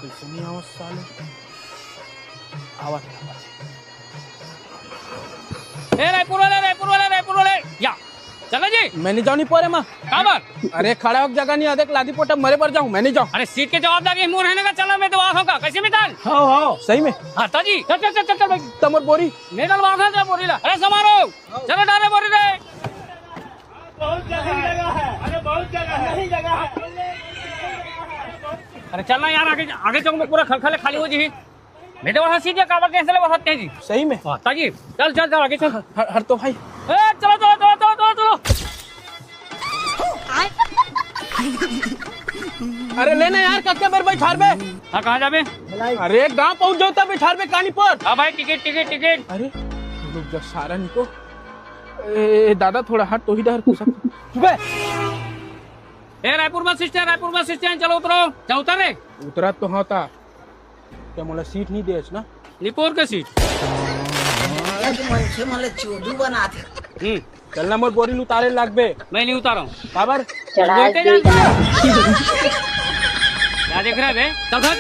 कैसे नहीं आवाज साले आवाज रायपुर वाले या चलो जी। मैं नहीं जाऊँ नहीं पोरे माँ कहाँ पर? अरे खड़ा होकर जगह नहीं आधे लादी पोटा मरे पर जाऊँ मैं नहीं जाऊँ। अरे सीट के जवाब लगे मुंह रहने का चला मैं दवा होगा कैसे मिटाल। हाँ सही में। हाँ ताजी चल चल चल चल भाई तमर बोरी नेडल बांधा जा बोरी ला। अरे समारो चलो डाले बोरी रे। बहुत जगह है, अरे बहुत जगह है। अरे चलना यार आगे आगे चलो पूरा खलखले खाली हो जी। मेरे वहाँ सीट काबर कैसे ले बसाते हैं जी। सही में। ताजी चल चल चल आगे चल। हर तो भाई चलो चलो चलो चलो चलो चलो। अरे लेना यार कक्के मेरे भाई छार में। हाँ कहाँ जाबे? अरे गांव पहुंच जाता बिछार में कहानी पर। हाँ भाई टिकट टिकट टिकट। अरे रुक जा सारा निको ए दादा थोड़ा हाथ तो ही डर सुबह रायपुर बस स्टैंड चलो उतरो जा उतर रे। उतरा तो हाँ था क्या मला सीट नहीं देच ना निपोर के सीट मनसे मला चोदू बनाते। चलना मोर बोरी नु तारे लाग बे मैं नहीं उतारा हूँ। काबर बोलते जा क्या देख रहे बे चल भाग।